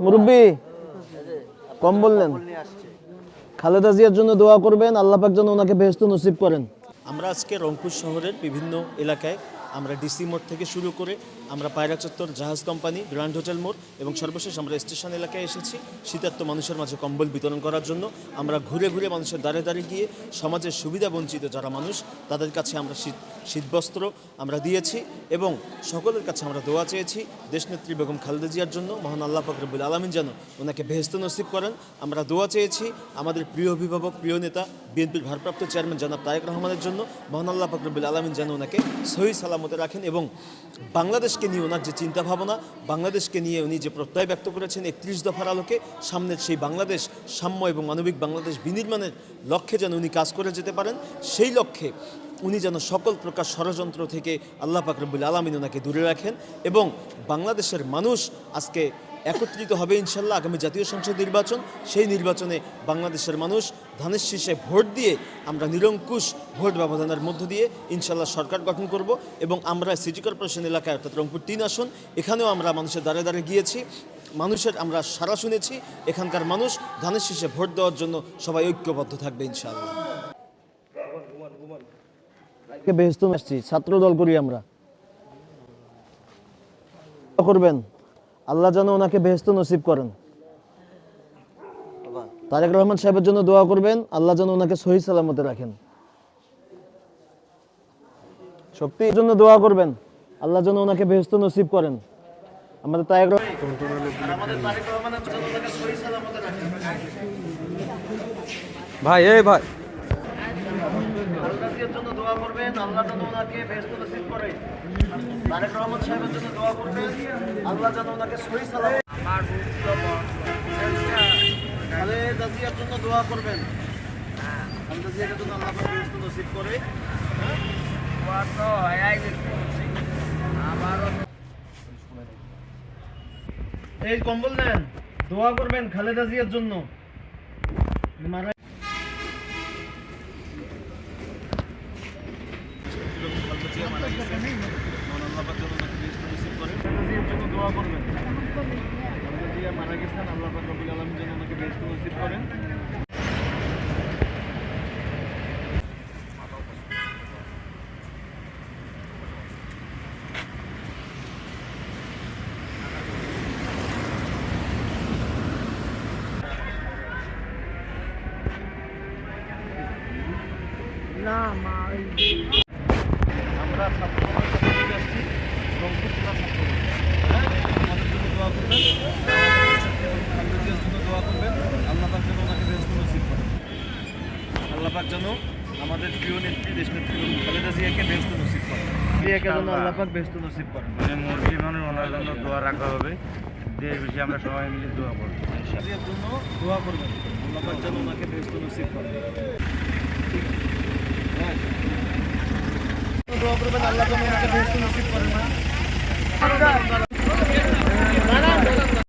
মুরব্বী কম বললেন। খালেদা জিয়ার জন্য দোয়া করবেন, আল্লাহ পাক যেন ওনাকে বেহেশত নসিব করেন। আমরা আজকে রংপুর শহরের বিভিন্ন এলাকায় আমরা ডিসি মোড় থেকে শুরু করে আমরা পায়রা চত্বর, জাহাজ কোম্পানি, গ্র্যান্ড হোটেল মোড় এবং সর্বশেষ আমরা স্টেশন এলাকায় এসেছি শীতার্ত মানুষের মাঝে কম্বল বিতরণ করার জন্য। আমরা ঘুরে ঘুরে মানুষের দ্বারে দ্বারে গিয়ে সমাজের সুবিধা বঞ্চিত যারা মানুষ তাদের কাছে আমরা শীতবস্ত্র আমরা দিয়েছি এবং সকলের কাছে আমরা দোয়া চেয়েছি দেশনেত্রী বেগম খালেদা জিয়ার জন্য। মহান আল্লাহ পাক রব্বুল আলামিন যেন ওনাকে বেহেশত নসিব করেন। আমরা দোয়া চেয়েছি আমাদের প্রিয় অভিভাবক, প্রিয় নেতা, বিএনপির ভারপ্রাপ্ত চেয়ারম্যান জনাব তারেক রহমানের জন্য। মহান আল্লাহ পাক রব্বুল আলামিন যেন ওনাকে সহি সালামতে রাখেন এবং বাংলাদেশকে নিয়ে ওনার যে চিন্তা ভাবনা, বাংলাদেশকে নিয়ে উনি যে প্রত্যয় ব্যক্ত করেছেন 31 দফার আলোকে, সামনের সেই বাংলাদেশ সাম্য এবং মানবিক বাংলাদেশ বিনির্মাণের লক্ষ্যে যেন উনি কাজ করে যেতে পারেন। সেই লক্ষ্যে উনি যেন সকল প্রকার ষড়যন্ত্র থেকে আল্লাহ পাক রব্বুল আলামিন ওনাকে দূরে রাখেন এবং বাংলাদেশের মানুষ আজকে একত্রিত হবে ইনশাল্লাহ আগামী জাতীয় সংসদ নির্বাচন। সেই নির্বাচনে বাংলাদেশের মানুষ ধানের শীষে ভোট দিয়ে আমরা নিরঙ্কুশ ভোট ব্যবধানের মধ্য দিয়ে ইনশাল্লাহ সরকার গঠন করব এবং আমরা সিটি কর্পোরেশন এলাকায় অর্থাৎ রংপুর 3 আসন এখানেও আমরা মানুষের দ্বারে দ্বারে গিয়েছি, মানুষের আমরা সাড়া শুনেছি। এখানকার মানুষ ধানের শীষে ভোট দেওয়ার জন্য সবাই ঐক্যবদ্ধ থাকবে ইনশাল্লাহ। বেহেশত আসছি, ছাত্র দল করি আমরা। করবেন আল্লাহ যেন ওনাকে বেহেশত নসিব করেন। তারেক রহমান সাহেবের জন্য দোয়া করবেন, আল্লাহ যেন ওনাকে সহি সালামতে রাখেন। শক্তির জন্য দোয়া করবেন, আল্লাহ যেন ওনাকে বেহেশত নসিব করেন। আমাদের তারেক ভাই এই ভাই জন্য দোয়া করবেন, আল্লাহ যেন ওনাকে বেহেশত নসিব করে। তারেক রহমান সাহেবের জন্য দোয়া করবেন, আল্লাহ যেন ওনাকে সহি সালামতে। খালেদা জিয়ার জন্য দোয়া করবেন, খালেদা জিয়ার জন্য আল্লাহ পাক বেহেশত নসিব করে। এই কম্বল নেন, দোয়া করবেন খালেদা জিয়ার জন্য। দোয়া করবেন, খালেদা জিয়া মারা গেছেন, আল্লাহ পাক রব্বুল আলামিন যেন ওনাকে বেহেশত নসিব করেন। আমরা ছাত্র সমাজের আসছি রংপুর জেলা ছাত্র, আমাদের জন্য দোয়া করবেন, খালেদা জিয়ার জন্য দোয়া করবেন, আল্লাহ পাক যেন ওনাকে বেহেশত নসিব করেন। আল্লাহ পাক যেন আমাদের প্রিয় নেত্রী দেশনেত্রী খালেদা জিয়াকে বেহেশত নসিব করেন। জিয়াকে যেন আল্লাহ পাক বেহেশত নসিব করেন। মুরগি মানুষ ওনার জন্য দোয়া রাখা হবে, দেশ বেশি আমরা সবাই মিলে দোয়া করবো। জিয়ার জন্য দোয়া করবেন, আল্লাহ পাক যেন ওনাকে বেহেশত নসিব করেন। দোয়া করবেন, আল্লাহ যেন ওনাকে বেহেশত নসিব করেন।